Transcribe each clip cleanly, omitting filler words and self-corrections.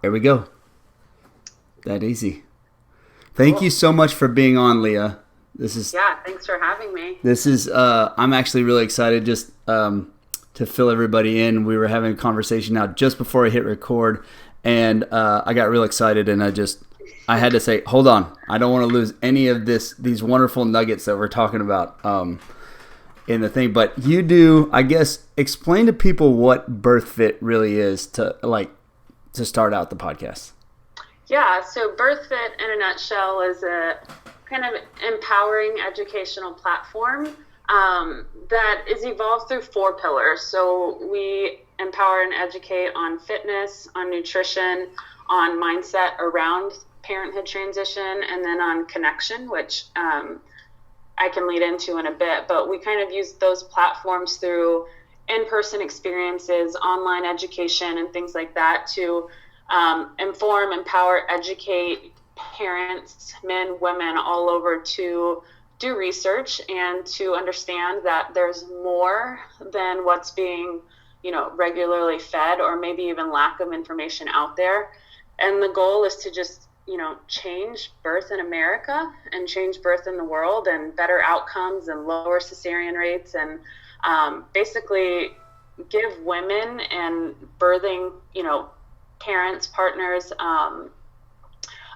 There we go. That easy. Thank you so much for being on, Leah. Thanks for having me. I'm actually really excited just to fill everybody in. We were having a conversation now just before I hit record, and I got real excited, and I had to say, hold on, I don't want to lose any of these wonderful nuggets that we're talking about in the thing. But you do, I guess, explain to people what BirthFit really is to start out the podcast. Yeah, so BirthFit in a nutshell is a kind of empowering educational platform that is evolved through 4 pillars. So we empower and educate on fitness, on nutrition, on mindset around parenthood transition, and then on connection, which I can lead into in a bit. But we kind of use those platforms through in-person experiences, online education, and things like that to inform, empower, educate parents, men, women all over to do research and to understand that there's more than what's being, regularly fed, or maybe even lack of information out there. And the goal is to just, change birth in America and change birth in the world, and better outcomes and lower cesarean rates, and basically give women and birthing, parents, partners,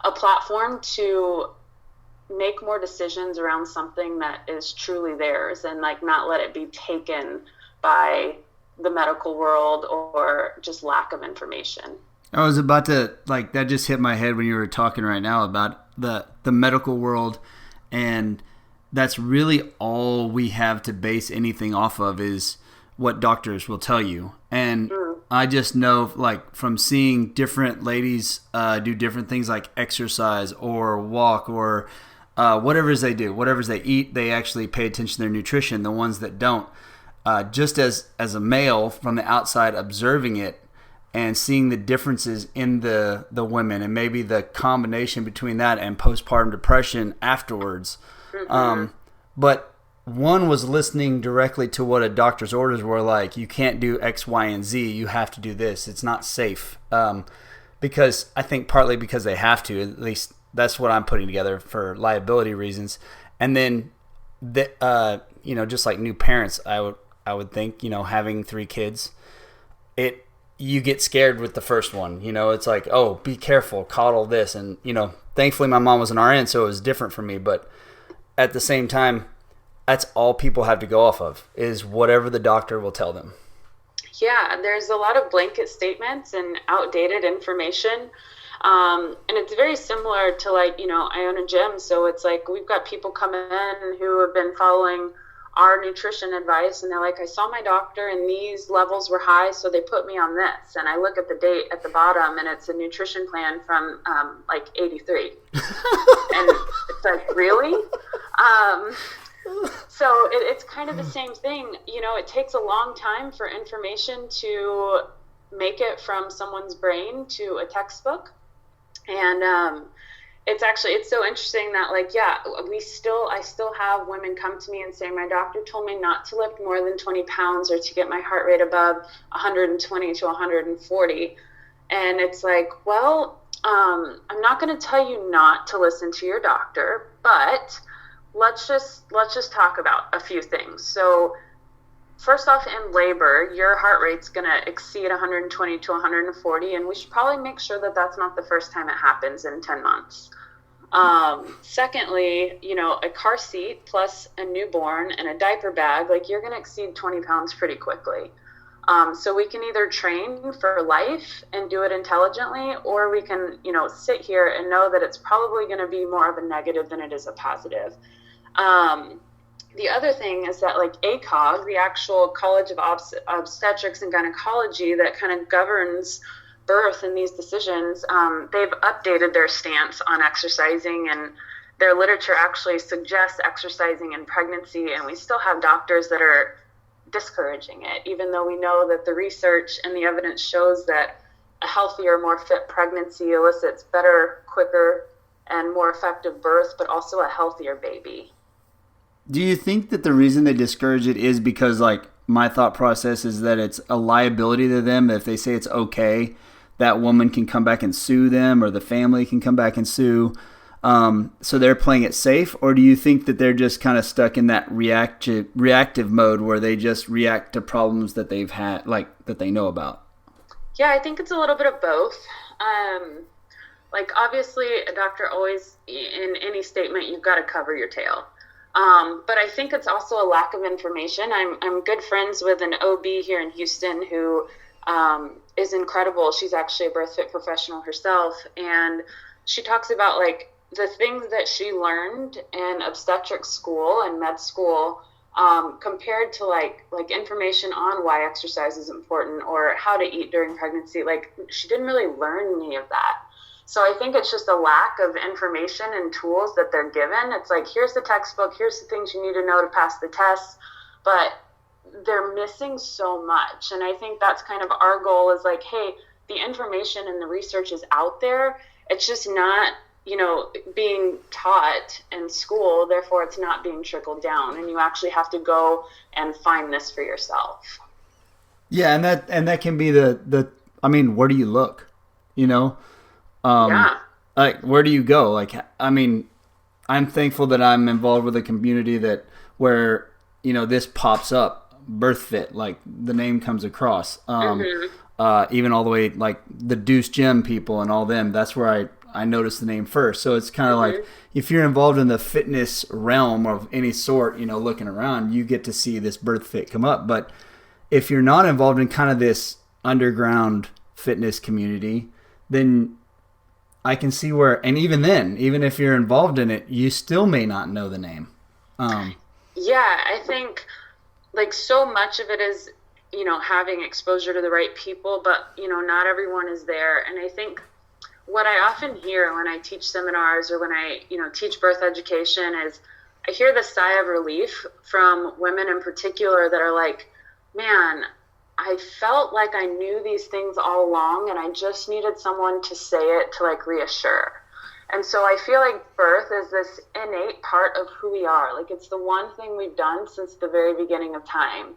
a platform to make more decisions around something that is truly theirs, and not let it be taken by the medical world or just lack of information. I was about to, that just hit my head when you were talking right now about the medical world, and that's really all we have to base anything off of is what doctors will tell you. And I just know, from seeing different ladies do different things like exercise or walk or whatever they do, whatever they eat, they actually pay attention to their nutrition. The ones that don't, just as a male from the outside observing it and seeing the differences in the women, and maybe the combination between that and postpartum depression afterwards. But one was listening directly to what a doctor's orders were like. You can't do X, Y, and Z. You have to do this. It's not safe. Because I think partly because they have to. At least that's what I'm putting together for liability reasons. And then, just like new parents, I would think, having 3 kids, you get scared with the first one. It's like, oh, be careful, coddle this. And, thankfully my mom was an RN, so it was different for me. But at the same time, that's all people have to go off of is whatever the doctor will tell them. Yeah, there's a lot of blanket statements and outdated information. And it's very similar to I own a gym. So it's we've got people come in who have been following our nutrition advice, and they're like, I saw my doctor and these levels were high, so they put me on this. And I look at the date at the bottom, and it's a nutrition plan from 83. And it's really? So it's kind of the same thing. It takes a long time for information to make it from someone's brain to a textbook. And it's so interesting that I still have women come to me and say, my doctor told me not to lift more than 20 pounds or to get my heart rate above 120 to 140. And it's I'm not going to tell you not to listen to your doctor, but let's just talk about a few things. So first off, in labor, your heart rate's going to exceed 120 to 140, and we should probably make sure that that's not the first time it happens in 10 months. Secondly, a car seat plus a newborn and a diaper bag, you're going to exceed 20 pounds pretty quickly. So we can either train for life and do it intelligently, or we can, sit here and know that it's probably going to be more of a negative than it is a positive. The other thing is that ACOG, the actual College of Obstetrics and Gynecology that kind of governs birth and these decisions, they've updated their stance on exercising, and their literature actually suggests exercising in pregnancy, and we still have doctors that are discouraging it, even though we know that the research and the evidence shows that a healthier, more fit pregnancy elicits better, quicker, and more effective birth, but also a healthier baby. Do you think that the reason they discourage it is because, my thought process is that it's a liability to them if they say it's okay, that woman can come back and sue them, or the family can come back and sue. So they're playing it safe, or do you think that they're just kind of stuck in that reactive mode where they just react to problems that they've had, like that they know about? Yeah, I think it's a little bit of both. Like obviously a doctor always, in any statement, you've got to cover your tail. But I think it's also a lack of information. I'm good friends with an OB here in Houston who is incredible. She's actually a BirthFit professional herself, and she talks about like the things that she learned in obstetric school and med school compared to like information on why exercise is important or how to eat during pregnancy. Like she didn't really learn any of that. So I think it's just a lack of information and tools that they're given. It's like, here's the textbook, here's the things you need to know to pass the test, but they're missing so much. And I think that's kind of our goal is like, hey, the information and the research is out there. It's just not, being taught in school, therefore it's not being trickled down, and you actually have to go and find this for yourself. Yeah, and that can be I mean, where do you look? Like, where do you go? Like, I mean, I'm thankful that I'm involved with a community where this pops up, BirthFit, like the name comes across, even all the way like the Deuce Gym people and all them. That's where I noticed the name first. So it's kind of like if you're involved in the fitness realm of any sort, looking around, you get to see this BirthFit come up. But if you're not involved in kind of this underground fitness community, then I can see where, and even then, even if you're involved in it, you still may not know the name. Yeah, I think like so much of it is, having exposure to the right people, but, not everyone is there. And I think what I often hear when I teach seminars or when I, teach birth education is I hear the sigh of relief from women in particular that are like, man, I felt like I knew these things all along and I just needed someone to say it to like reassure. And so I feel like birth is this innate part of who we are. Like it's the one thing we've done since the very beginning of time.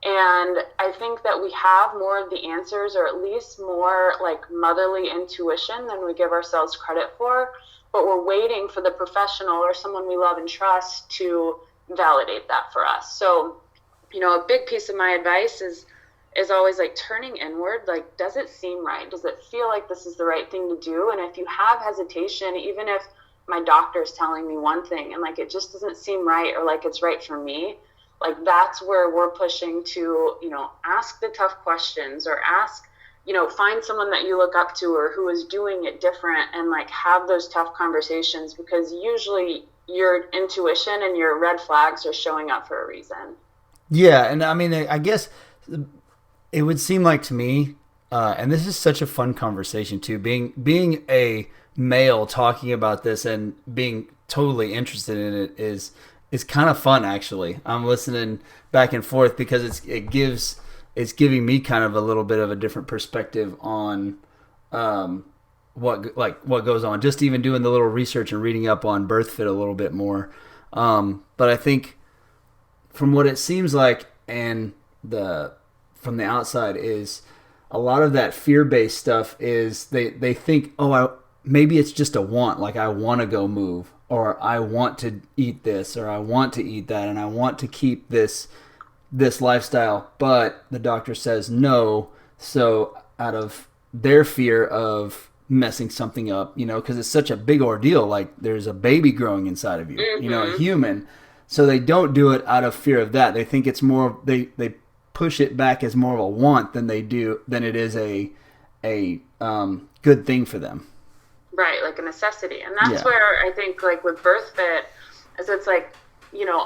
And I think that we have more of the answers, or at least more like motherly intuition than we give ourselves credit for. But we're waiting for the professional or someone we love and trust to validate that for us. So, a big piece of my advice is always like turning inward. Like, does it seem right? Does it feel like this is the right thing to do? And if you have hesitation, even if my doctor's telling me one thing and like it just doesn't seem right or like it's right for me, like that's where we're pushing to, ask the tough questions or ask, find someone that you look up to or who is doing it different and like have those tough conversations, because usually your intuition and your red flags are showing up for a reason. Yeah. And I mean, I guess it would seem like to me, and this is such a fun conversation too, being a male talking about this and being totally interested in it is kind of fun, actually. I'm listening back and forth because it's giving me kind of a little bit of a different perspective on what goes on. Just even doing the little research and reading up on BirthFit a little bit more. But I think from what it seems like and from the outside is a lot of that fear-based stuff is they think, maybe it's just a want, like I want to go move, or I want to eat this, or I want to eat that, and I want to keep this lifestyle, but the doctor says no. So out of their fear of messing something up, because it's such a big ordeal, like there's a baby growing inside of you, a human. So they don't do it out of fear of that. They think it's more, they push it back as more of a want than it is a good thing for them. Right, like a necessity. And that's where I think like with BirthFit is it's like,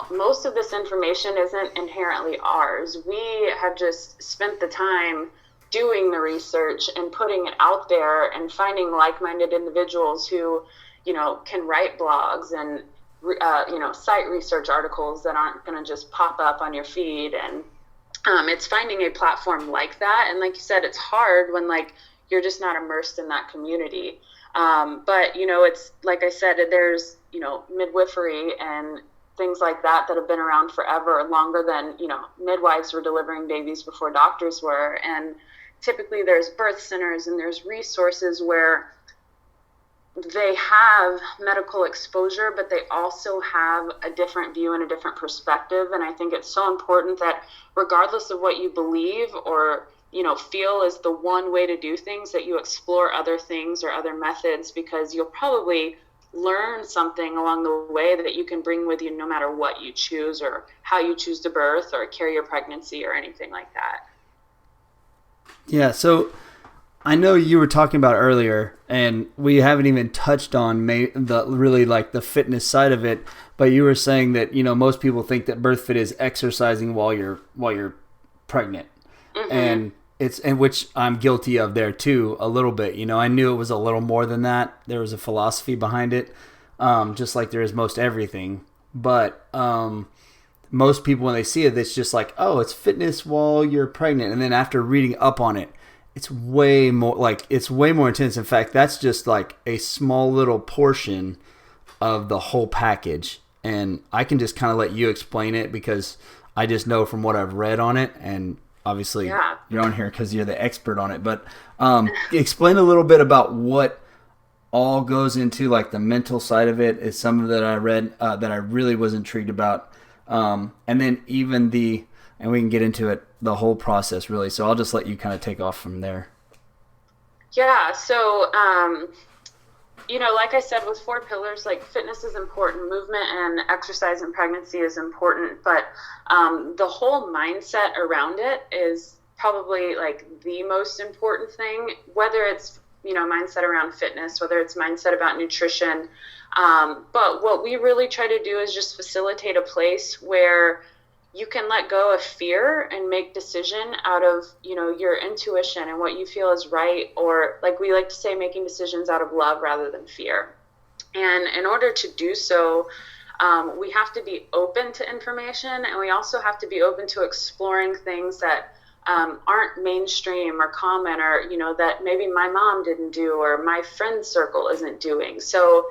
most of this information isn't inherently ours. We have just spent the time doing the research and putting it out there and finding like-minded individuals who, can write blogs and, cite research articles that aren't going to just pop up on your feed. And it's finding a platform like that. And like you said, it's hard when like you're just not immersed in that community. But, it's like I said, there's, midwifery and things like that have been around forever, longer than, midwives were delivering babies before doctors were. And typically there's birth centers and there's resources where they have medical exposure, but they also have a different view and a different perspective. And I think it's so important that regardless of what you believe or, feel is the one way to do things, that you explore other things or other methods, because you'll probably learn something along the way that you can bring with you no matter what you choose or how you choose to birth or carry your pregnancy or anything like that. Yeah, so I know you were talking about earlier, and we haven't even touched on the fitness side of it, but you were saying that, most people think that BirthFit is exercising while you're pregnant. Mm-hmm. And which I'm guilty of there too, a little bit. I knew it was a little more than that. There was a philosophy behind it, just like there is most everything. But most people, when they see it, it's just like, oh, it's fitness while you're pregnant. And then after reading up on it, it's way more intense. In fact, that's just like a small little portion of the whole package. And I can just kind of let you explain it because I just know from what I've read on it, and obviously you're on here because you're the expert on it. But explain a little bit about what all goes into like the mental side of it. Is some of that I read that I really was intrigued about. And then even and we can get into it, the whole process really. So I'll just let you kind of take off from there. Yeah. So, like I said, with 4 pillars, like fitness is important, movement and exercise and pregnancy is important, but the whole mindset around it is probably like the most important thing, whether it's, mindset around fitness, whether it's mindset about nutrition. But what we really try to do is just facilitate a place where you can let go of fear and make decision out of, your intuition and what you feel is right, or like we like to say, making decisions out of love rather than fear. And in order to do so, we have to be open to information, and we also have to be open to exploring things that aren't mainstream or common, or, that maybe my mom didn't do or my friend circle isn't doing. So,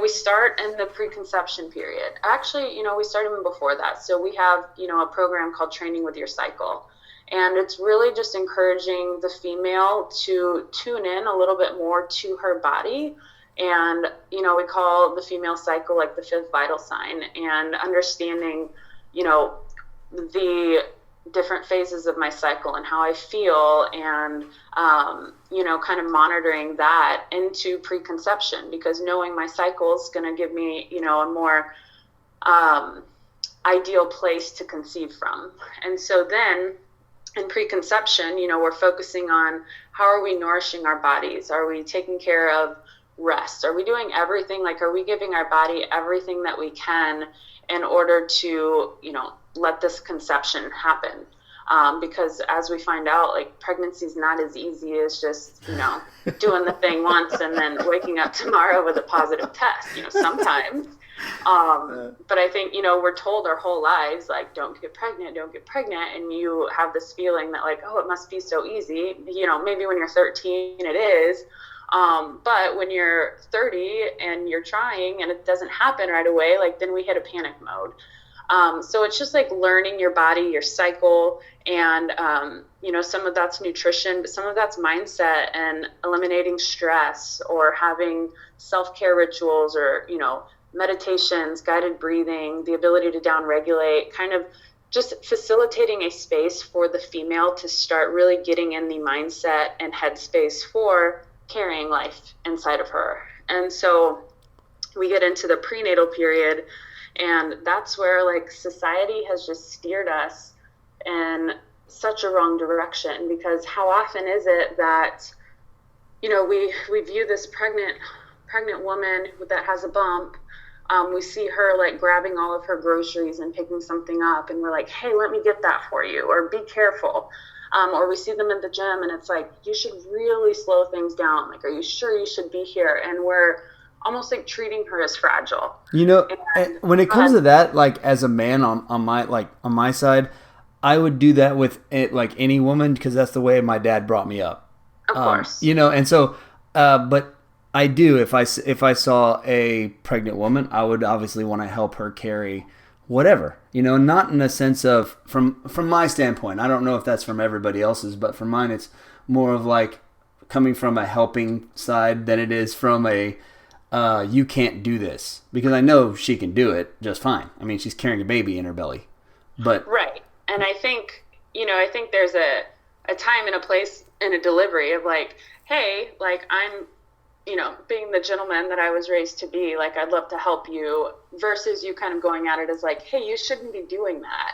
we start in the preconception period. Actually, we start even before that. So we have, a program called Training with Your Cycle. And it's really just encouraging the female to tune in a little bit more to her body. And, we call the female cycle like the 5th vital sign, and understanding, the different phases of my cycle and how I feel, and, kind of monitoring that into preconception, because knowing my cycle is going to give me, a more ideal place to conceive from. And so then in preconception, we're focusing on how are we nourishing our bodies? Are we taking care of rest? Are we doing everything? Like, are we giving our body everything that we can in order to, let this conception happen? Because as we find out, like, pregnancy is not as easy as just, doing the thing once and then waking up tomorrow with a positive test, sometimes. But I think, we're told our whole lives, like, don't get pregnant. And you have this feeling that, like, oh, it must be so easy. Maybe when you're 13, it is. But when you're 30 and you're trying and it doesn't happen right away, like, then we hit a panic mode. So it's just like learning your body, your cycle, and, some of that's nutrition, but some of that's mindset and eliminating stress, or having self-care rituals, or, meditations, guided breathing, the ability to downregulate, kind of just facilitating a space for the female to start really getting in the mindset and headspace for carrying life inside of her. And so we get into the prenatal period, and that's where, like, society has just steered us in such a wrong direction, because how often is it that, we view this pregnant woman that has a bump, we see her, like, grabbing all of her groceries and picking something up, and we're like, hey, let me get that for you, or be careful. Or we see them at the gym, and it's like, you should really slow things down. Like, are you sure you should be here? And we're almost like treating her as fragile. And when it comes to that, like, as a man on my side, I would do that with it, like any woman, because that's the way my dad brought me up. Of course. And so, but I do, if I saw a pregnant woman, I would obviously want to help her carry whatever, not in a sense of, from my standpoint, I don't know if that's from everybody else's, but for mine, it's more of like coming from a helping side than it is from a, you can't do this, because I know she can do it just fine. I mean, she's carrying a baby in her belly, but. Right. And I think, there's a time and a place in a delivery of like, hey, like I'm, being the gentleman that I was raised to be, like, I'd love to help you, versus you kind of going at it as like, hey, you shouldn't be doing that.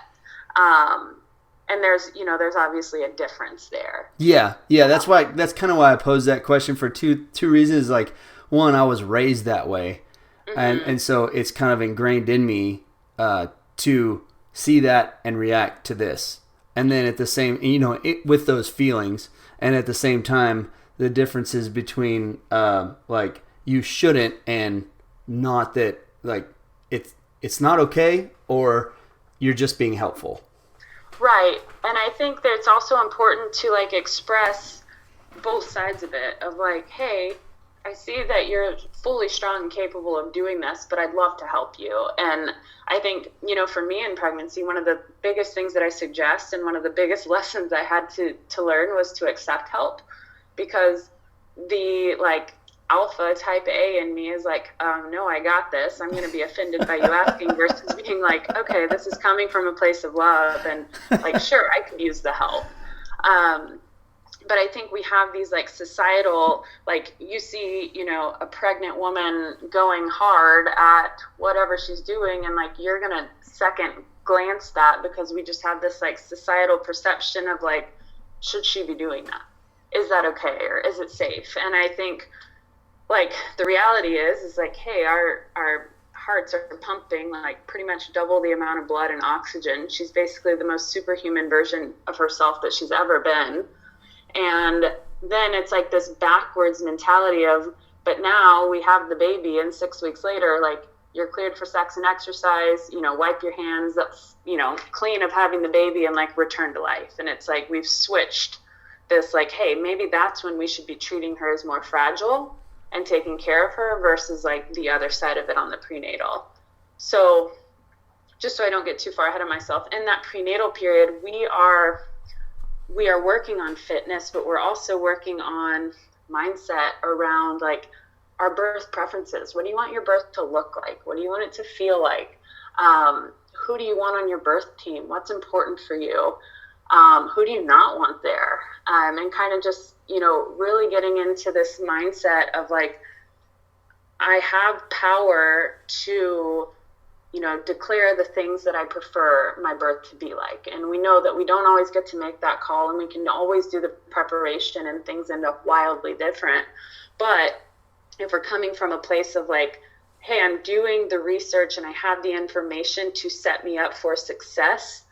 And there's obviously a difference there. Yeah. That's kind of why I posed that question for two reasons. Like, one, I was raised that way. Mm-hmm. And so it's kind of ingrained in me, to see that and react to this. And then at the same, with those feelings, and at the same time, the differences between like you shouldn't and not, that like it's not okay, or you're just being helpful. Right. And I think that it's also important to like express both sides of it, of like, hey, I see that you're fully strong and capable of doing this, but I'd love to help you. And I think, for me in pregnancy, one of the biggest things that I suggest, and one of the biggest lessons I had to learn, was to accept help. Because the like alpha type A in me is like, no, I got this. I'm going to be offended by you asking, versus being like, okay, this is coming from a place of love, and like, sure, I could use the help. But I think we have these like societal, like you see, a pregnant woman going hard at whatever she's doing, and like you're going to second glance that, because we just have this like societal perception of like, should she be doing that? Is that okay, or is it safe? And I think like the reality is like, hey, our hearts are pumping like pretty much double the amount of blood and oxygen. She's basically the most superhuman version of herself that she's ever been. And then it's like this backwards mentality of, but now we have the baby, and 6 weeks later, like, you're cleared for sex and exercise, wipe your hands, clean of having the baby, and like return to life. And it's like we've switched this, like, hey, maybe that's when we should be treating her as more fragile and taking care of her, versus like the other side of it on the prenatal. So just so I don't get too far ahead of myself, in that prenatal period, we are working on fitness, but we're also working on mindset around like our birth preferences. What do you want your birth to look like? What do you want it to feel like? Who do you want on your birth team? What's important for you? Who do you not want there? And kind of just, really getting into this mindset of like, I have power to, declare the things that I prefer my birth to be like. And we know that we don't always get to make that call, and we can always do the preparation, and things end up wildly different. But if we're coming from a place of like, hey, I'm doing the research and I have the information to set me up for success,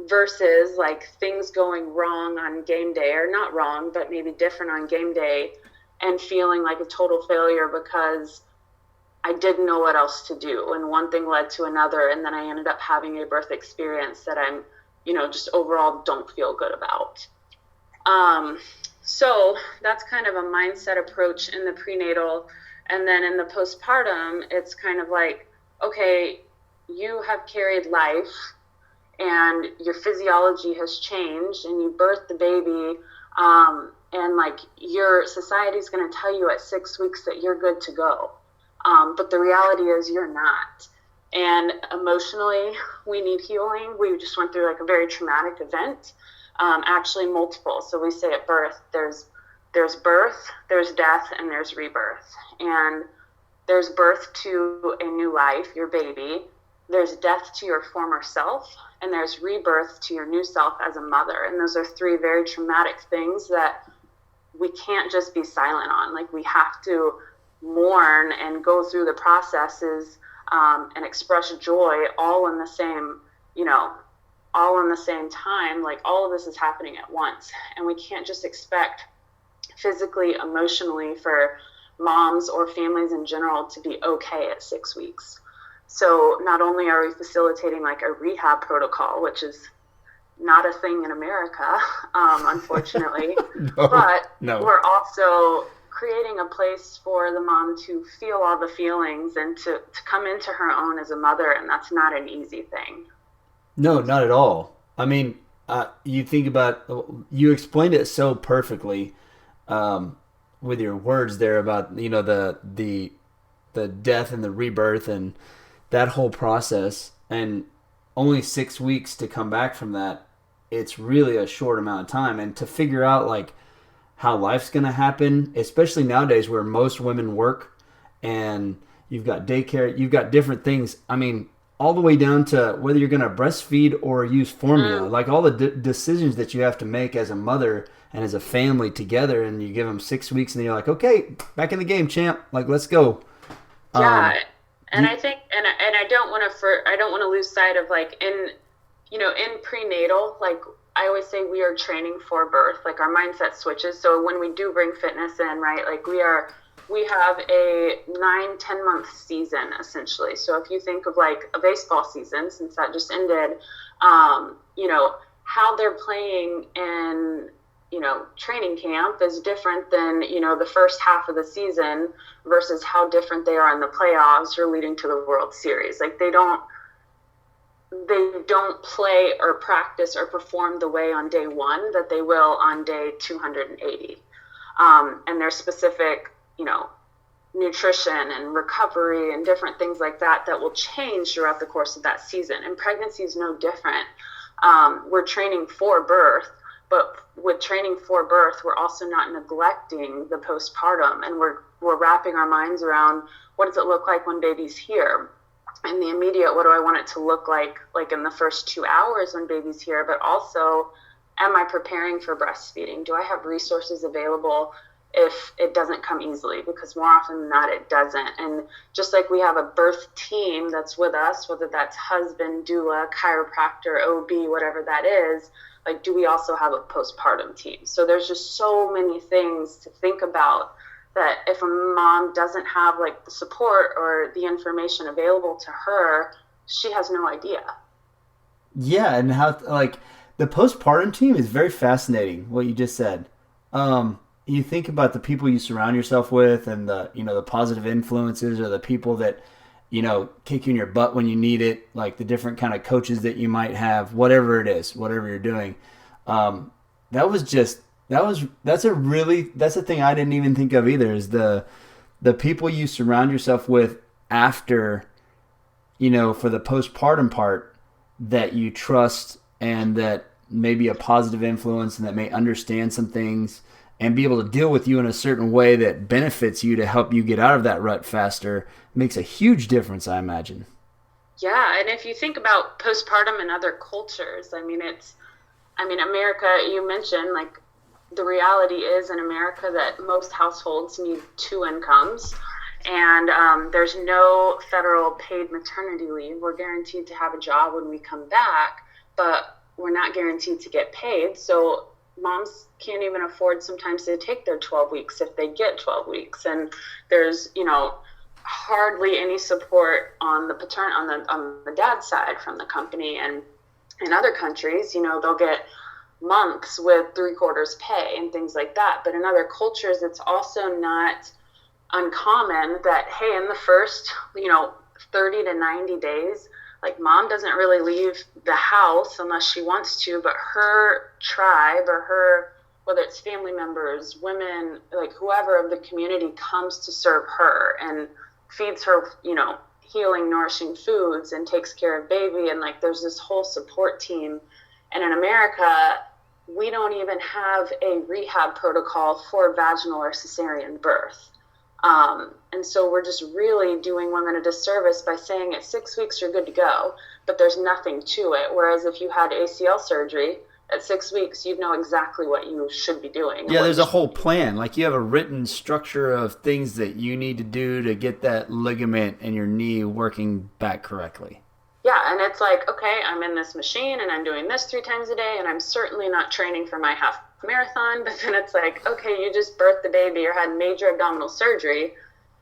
versus like things going wrong on game day, or not wrong, but maybe different on game day, and feeling like a total failure because I didn't know what else to do, and one thing led to another, and then I ended up having a birth experience that I'm, just overall don't feel good about. So that's kind of a mindset approach in the prenatal. And then in the postpartum, it's kind of like, okay, you have carried life, and your physiology has changed, and you birthed the baby, and like your society is going to tell you at 6 weeks that you're good to go. But the reality is you're not. And emotionally, we need healing. We just went through like a very traumatic event, actually multiple. So we say at birth, there's birth, there's death, and there's rebirth. And there's birth to a new life, your baby. There's death to your former self, and there's rebirth to your new self as a mother. And those are three very traumatic things that we can't just be silent on. Like, we have to mourn and go through the processes, and express joy all in the same, all in the same time. Like, all of this is happening at once, and we can't just expect physically, emotionally, for moms or families in general to be okay at 6 weeks. So not only are we facilitating like a rehab protocol, which is not a thing in America, unfortunately, but we're also creating a place for the mom to feel all the feelings and to come into her own as a mother, and that's not an easy thing. No, not at all. I mean, you think about, you explained it so perfectly, with your words there about, the death and the rebirth and that whole process, and only 6 weeks to come back from that. It's really a short amount of time, and to figure out like how life's going to happen, especially nowadays where most women work and you've got daycare, you've got different things. I mean, all the way down to whether you're going to breastfeed or use formula, like all the decisions that you have to make as a mother and as a family together, and you give them 6 weeks and then you're like, okay, back in the game, champ. Like, let's go. Yeah. And I think, and I don't want to lose sight of like in prenatal, like I always say we are training for birth, like our mindset switches. So when we do bring fitness in, right, like we have a 9-10 month season essentially. So if you think of like a baseball season, since that just ended, how they're playing in, training camp is different than, the first half of the season versus how different they are in the playoffs or leading to the World Series. Like they don't play or practice or perform the way on day 1 that they will on day 280. And there's specific, nutrition and recovery and different things like that will change throughout the course of that season. And pregnancy is no different. We're training for birth, but with training for birth, we're also not neglecting the postpartum, and we're wrapping our minds around what does it look like when baby's here? In the immediate, what do I want it to look like in the first 2 hours when baby's here, but also, am I preparing for breastfeeding? Do I have resources available if it doesn't come easily? Because more often than not, it doesn't. And just like we have a birth team that's with us, whether that's husband, doula, chiropractor, OB, whatever that is, like, do we also have a postpartum team? So there's just so many things to think about, that if a mom doesn't have like the support or the information available to her, she has no idea. Yeah, and how like the postpartum team is very fascinating. What you just said. You think about the people you surround yourself with, and the positive influences, or the people that kick you in your butt when you need it, like the different kind of coaches that you might have, whatever it is, whatever you're doing. That's a thing I didn't even think of either, is the people you surround yourself with after, for the postpartum part, that you trust and that may be a positive influence and that may understand some things and be able to deal with you in a certain way that benefits you to help you get out of that rut faster, makes a huge difference, I imagine. Yeah, and if you think about postpartum in other cultures, America, you mentioned, like, the reality is in America that most households need 2 incomes, and there's no federal paid maternity leave. We're guaranteed to have a job when we come back, but we're not guaranteed to get paid. So moms can't even afford sometimes to take their 12 weeks if they get 12 weeks. And there's, hardly any support on the on the dad's side from the company. And in other countries, they'll get months with 3/4 pay and things like that. But in other cultures, it's also not uncommon that, hey, in the first, 30 to 90 days, like, mom doesn't really leave the house unless she wants to, but her tribe or her, whether it's family members, women, like whoever of the community, comes to serve her and feeds her, healing, nourishing foods and takes care of baby. And like, there's this whole support team. And in America, we don't even have a rehab protocol for vaginal or cesarean birth. And so we're just really doing women a disservice by saying at 6 weeks you're good to go, but there's nothing to it. Whereas if you had ACL surgery at 6 weeks, you'd know exactly what you should be doing. Yeah, there's a whole plan. Like, you have a written structure of things that you need to do to get that ligament in your knee working back correctly. Yeah, and it's like, okay, I'm in this machine and I'm doing this 3 times a day, and I'm certainly not training for my half marathon. But then it's like, okay, you just birthed the baby or had major abdominal surgery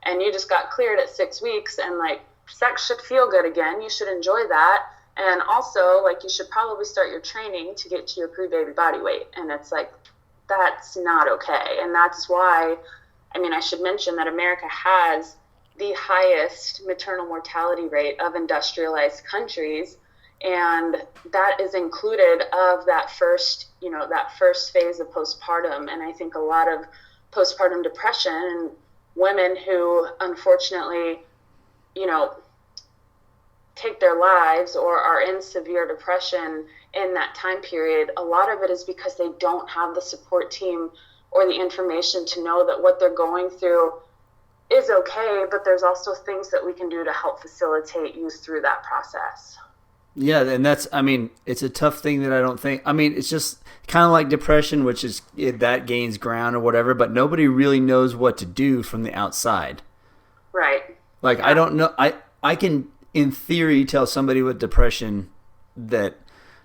and you just got cleared at 6 weeks, and like, sex should feel good again. You should enjoy that. And also, like, you should probably start your training to get to your pre-baby body weight. And it's like, that's not okay. And that's why I mean, I should mention that America has the highest maternal mortality rate of industrialized countries, and that is included of that first phase of postpartum. And I think a lot of postpartum depression and women who unfortunately, take their lives or are in severe depression in that time period, a lot of it is because they don't have the support team or the information to know that what they're going through is okay, but there's also things that we can do to help facilitate you through that process. Yeah, and it's a tough thing that I don't think, it's just kind of like depression, which is that gains ground or whatever, but nobody really knows what to do from the outside. Right. Like, yeah. I don't know, I can, in theory, tell somebody with depression that,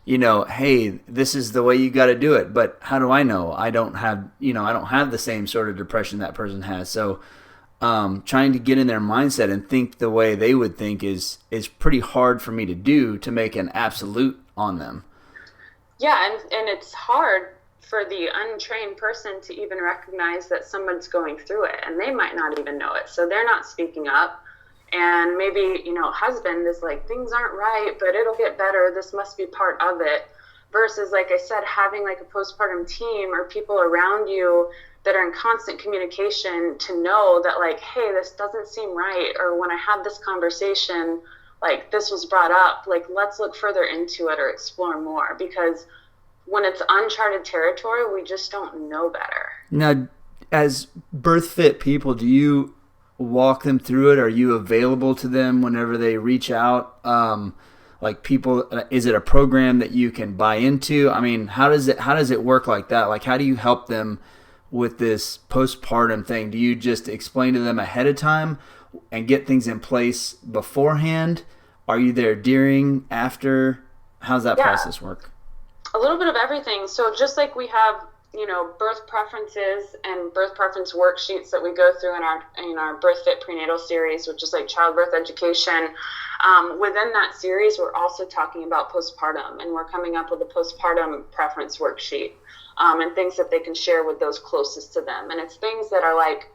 hey, this is the way you got to do it, but how do I know? I don't have the same sort of depression that person has, so trying to get in their mindset and think the way they would think is pretty hard for me to do, to make an absolute on them. Yeah, and it's hard for the untrained person to even recognize that someone's going through it, and they might not even know it, so they're not speaking up. And maybe, husband is like, things aren't right, but it'll get better, this must be part of it. Versus, like I said, having like a postpartum team or people around you that are in constant communication to know that, like, hey, this doesn't seem right, or when I had this conversation, like, this was brought up, like, let's look further into it or explore more, because when it's uncharted territory, we just don't know better. Now, as BirthFit people, do you walk them through it? Are you available to them whenever they reach out? Like, people, is it a program that you can buy into? I mean, how does it work like that? Like, how do you help them with this postpartum thing? Do you just explain to them ahead of time and get things in place beforehand? Are you there during, after? How's that process work? A little bit of everything. So just like we have, birth preferences and birth preference worksheets that we go through in our BirthFit prenatal series, which is like childbirth education. Within that series, we're also talking about postpartum, and we're coming up with a postpartum preference worksheet, and things that they can share with those closest to them. And it's things that are like,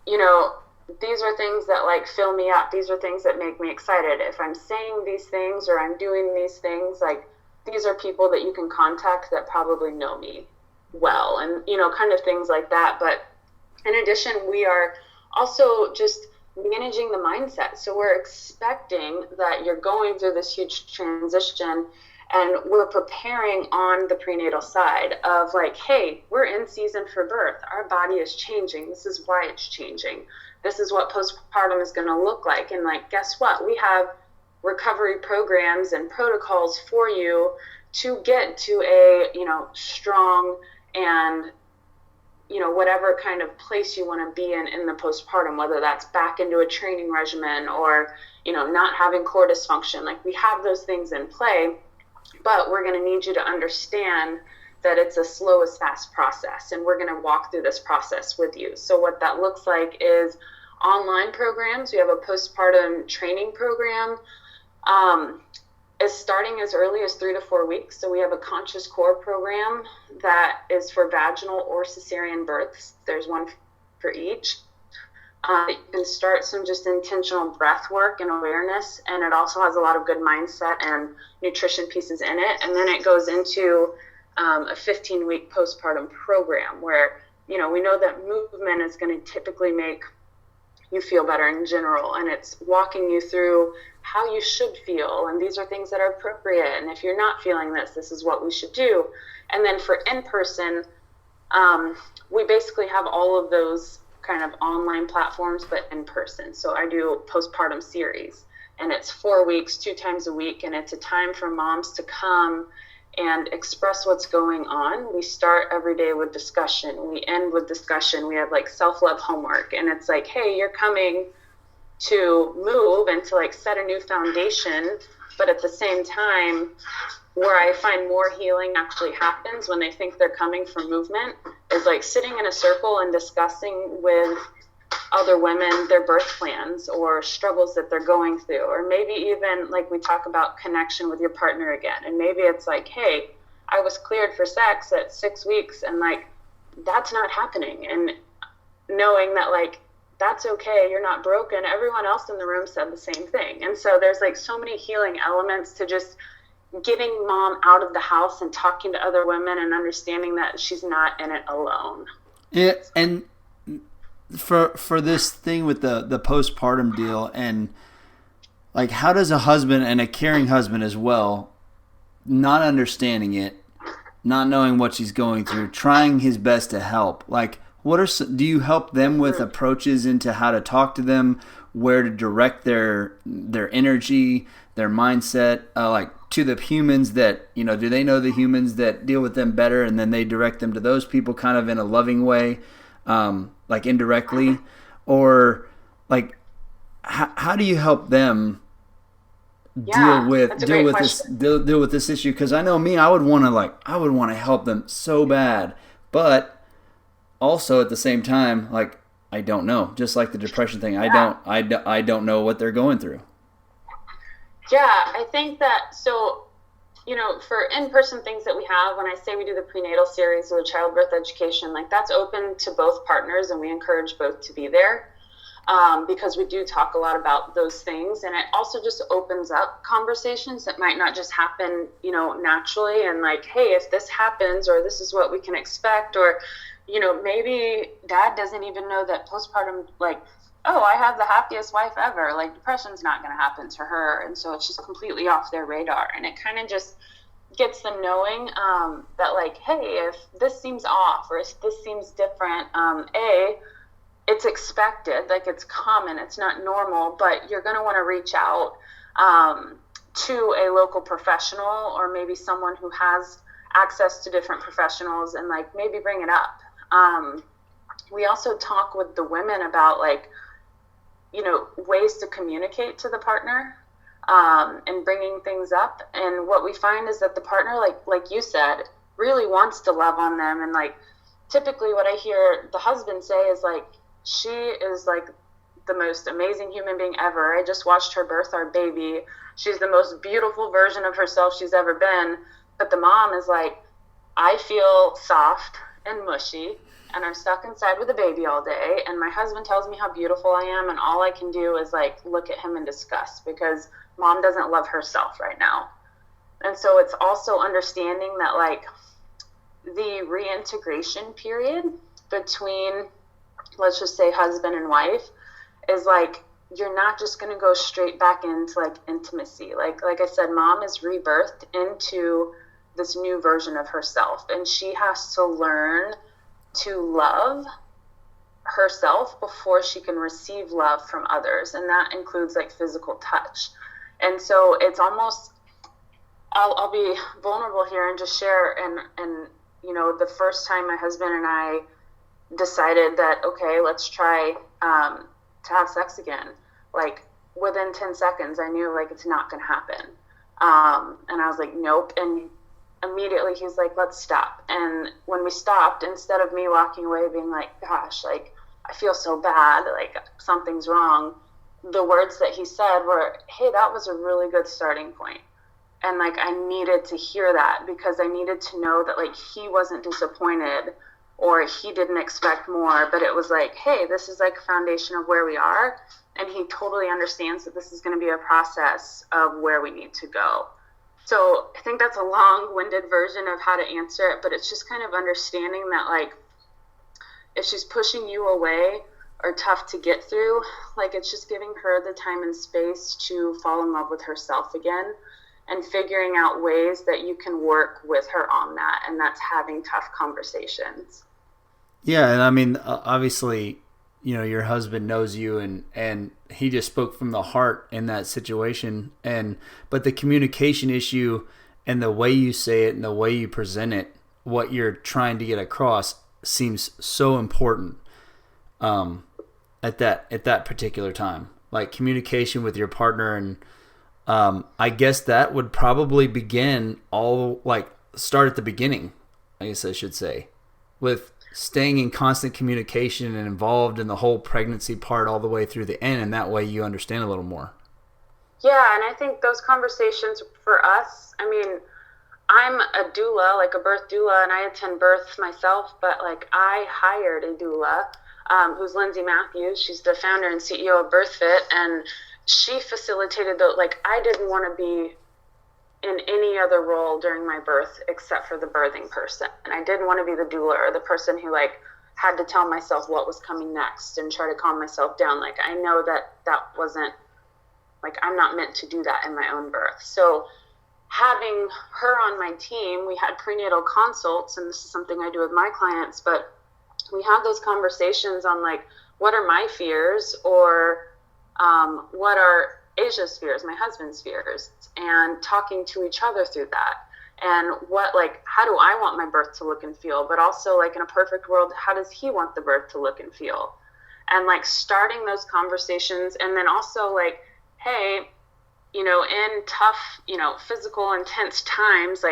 these are things that like fill me up. These are things that make me excited. If I'm saying these things or I'm doing these things, like, these are people that you can contact that probably know me well, and kind of things like that. But in addition, we are also just managing the mindset. So we're expecting that you're going through this huge transition, and we're preparing on the prenatal side of like, hey, we're in season for birth, our body is changing, this is why it's changing, this is what postpartum is going to look like. And like, guess what, we have recovery programs and protocols for you to get to a strong and whatever kind of place you want to be in the postpartum, whether that's back into a training regimen or not having core dysfunction. Like, we have those things in play, but we're going to need you to understand that it's a slow as fast process, and we're going to walk through this process with you. So what that looks like is online programs. We have a postpartum training program is starting as early as 3 to 4 weeks. So we have a conscious core program that is for vaginal or cesarean births. There's one for each. You can start some just intentional breath work and awareness, and it also has a lot of good mindset and nutrition pieces in it. And then it goes into a 15-week postpartum program where, we know that movement is going to typically make you feel better in general, and it's walking you through how you should feel, and these are things that are appropriate, and if you're not feeling this is what we should do. And then for in-person, we basically have all of those kind of online platforms, but in person. So I do postpartum series, and it's 4 weeks, 2 times a week, and it's a time for moms to come and express what's going on. We start every day with discussion. We end with discussion. We have like self-love homework, and it's like, hey, you're coming to move and to like set a new foundation. But at the same time, where I find more healing actually happens when they think they're coming for movement is like sitting in a circle and discussing with other women their birth plans or struggles that they're going through, or maybe even like we talk about connection with your partner again. And maybe it's like, hey, I was cleared for sex at 6 weeks, and like, that's not happening. And knowing that like, that's okay, you're not broken. Everyone else in the room said the same thing. And so there's like so many healing elements to just getting mom out of the house and talking to other women and understanding that she's not in it alone. Yeah, and for this thing with the postpartum deal, and like, how does a husband, and a caring husband as well, not understanding it, not knowing what she's going through, trying his best to help, like, do you help them with approaches into how to talk to them, where to direct their energy, their mindset, like to the humans that, you know, do they know the humans that deal with them better, and then they direct them to those people kind of in a loving way, like indirectly, or like how do you help them deal with this issue? Because I know me, I would want to help them so bad, but also at the same time, like, I don't know. Just like the depression thing, I don't know what they're going through. Yeah, I think that, so, you know, for in-person things that we have, when I say we do the prenatal series or the childbirth education, like, that's open to both partners, and we encourage both to be there, because we do talk a lot about those things. And it also just opens up conversations that might not just happen, you know, naturally, and like, hey, if this happens, or this is what we can expect, or, you know, maybe dad doesn't even know that postpartum, like, oh, I have the happiest wife ever. Like, depression's not going to happen to her. And so it's just completely off their radar. And it kind of just gets them knowing that, like, hey, if this seems off, or if this seems different, it's expected, like, it's common, it's not normal, but you're going to want to reach out to a local professional, or maybe someone who has access to different professionals, and like, maybe bring it up. We also talk with the women about, like, you know, ways to communicate to the partner, and bringing things up. And what we find is that the partner, like you said, really wants to love on them. And like, typically what I hear the husband say is like, she is like the most amazing human being ever. I just watched her birth our baby. She's the most beautiful version of herself she's ever been. But the mom is like, I feel soft and mushy, and I'm stuck inside with a baby all day, and my husband tells me how beautiful I am, and all I can do is like look at him in disgust because mom doesn't love herself right now. And so it's also understanding that, like, the reintegration period between, let's just say, husband and wife is like, you're not just going to go straight back into like intimacy. Like I said, mom is rebirthed into this new version of herself, and she has to learn to love herself before she can receive love from others, and that includes like physical touch. And so it's almost, I'll be vulnerable here and just share, and you know, the first time my husband and I decided that, okay, let's try to have sex again, like within 10 seconds I knew like it's not gonna happen, and I was like, nope. And immediately he's like, let's stop. And when we stopped, instead of me walking away being like, gosh, like, I feel so bad, like something's wrong, the words that he said were, hey, that was a really good starting point. And like, I needed to hear that, because I needed to know that like he wasn't disappointed or he didn't expect more, but it was like, hey, this is like a foundation of where we are, and he totally understands that this is going to be a process of where we need to go. So I think that's a long-winded version of how to answer it, but it's just kind of understanding that, like, if she's pushing you away or tough to get through, like, it's just giving her the time and space to fall in love with herself again, and figuring out ways that you can work with her on that, and that's having tough conversations. Yeah, and I mean, obviously, you know, your husband knows you, and he just spoke from the heart in that situation. But the communication issue and the way you say it and the way you present it, what you're trying to get across, seems so important at that particular time. Like, communication with your partner, and I guess that would probably start at the beginning, I guess I should say, with staying in constant communication and involved in the whole pregnancy part all the way through the end, and that way you understand a little more. Yeah, and I think those conversations for us, I mean, I'm a doula, like a birth doula, and I attend births myself, but like, I hired a doula who's Lindsay Matthews. She's the founder and CEO of BirthFit, and she facilitated I didn't want to be in any other role during my birth except for the birthing person. And I didn't want to be the doula or the person who had to tell myself what was coming next and try to calm myself down. I know that wasn't, I'm not meant to do that in my own birth. So having her on my team, we had prenatal consults, and this is something I do with my clients, but we have those conversations on what are my fears, or what are Asia's fears, my husband's fears, and talking to each other through that. And how do I want my birth to look and feel? But also, in a perfect world, how does he want the birth to look and feel? And starting those conversations, and then also hey, in tough, physical, intense times,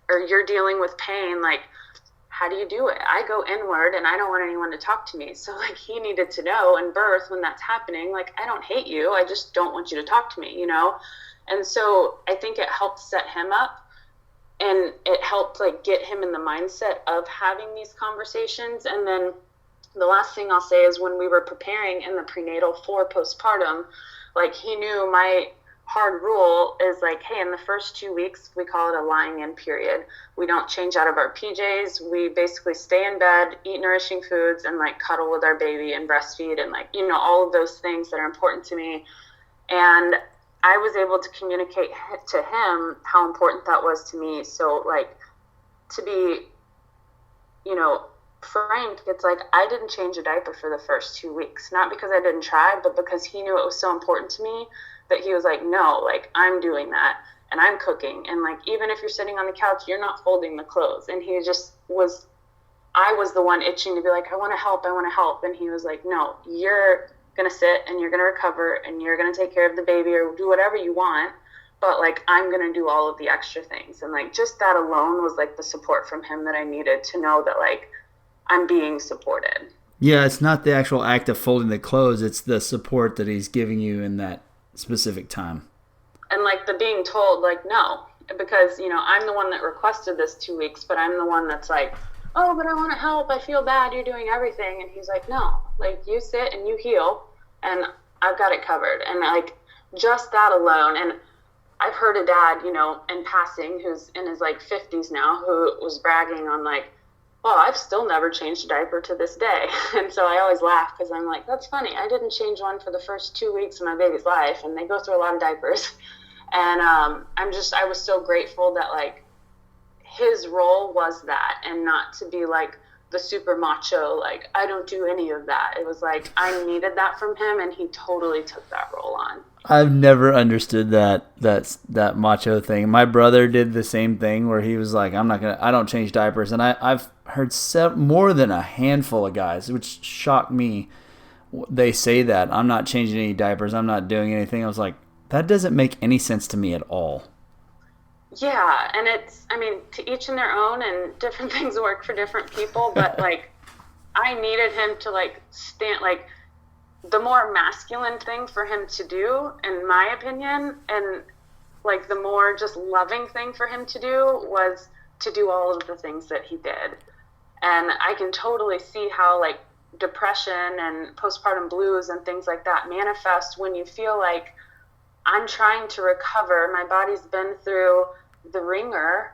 or you're dealing with pain, how do you do it? I go inward and I don't want anyone to talk to me. So he needed to know in birth when that's happening, I don't hate you. I just don't want you to talk to me, And so I think it helped set him up, and it helped get him in the mindset of having these conversations. And then the last thing I'll say is when we were preparing in the prenatal for postpartum, he knew my hard rule is hey, in the first 2 weeks, we call it a lying in period. We don't change out of our PJs. We basically stay in bed, eat nourishing foods, and cuddle with our baby and breastfeed, and all of those things that are important to me. And I was able to communicate to him how important that was to me. So to be, frank, it's I didn't change a diaper for the first 2 weeks, not because I didn't try, but because he knew it was so important to me that he was no, I'm doing that, and I'm cooking, and even if you're sitting on the couch, you're not folding the clothes. And he just was, I was the one itching to be I want to help, and he was no, you're gonna sit and you're gonna recover and you're gonna take care of the baby or do whatever you want, but I'm gonna do all of the extra things. And just that alone was the support from him that I needed to know that I'm being supported. Yeah, it's not the actual act of folding the clothes, it's the support that he's giving you in that specific time. And the being told no, because I'm the one that requested this 2 weeks, but I'm the one that's oh, but I want to help, I feel bad, you're doing everything. And he's no, you sit and you heal, and I've got it covered. And just that alone. And I've heard a dad, in passing, who's in his 50s now, who was bragging on well, I've still never changed a diaper to this day. And so I always laugh because I'm that's funny. I didn't change one for the first 2 weeks of my baby's life, and they go through a lot of diapers. And I was so grateful that his role was that, and not to be the super macho, I don't do any of that. It was I needed that from him, and he totally took that role on. I've never understood that macho thing. My brother did the same thing where he was I don't change diapers. And I've heard more than a handful of guys, which shocked me. They say that I'm not changing any diapers, I'm not doing anything. I was that doesn't make any sense to me at all. Yeah, and to each in their own, and different things work for different people, but I needed him to stand, the more masculine thing for him to do, in my opinion, and the more just loving thing for him to do was to do all of the things that he did. And I can totally see how depression and postpartum blues and things like that manifest when you feel I'm trying to recover. My body's been through the ringer,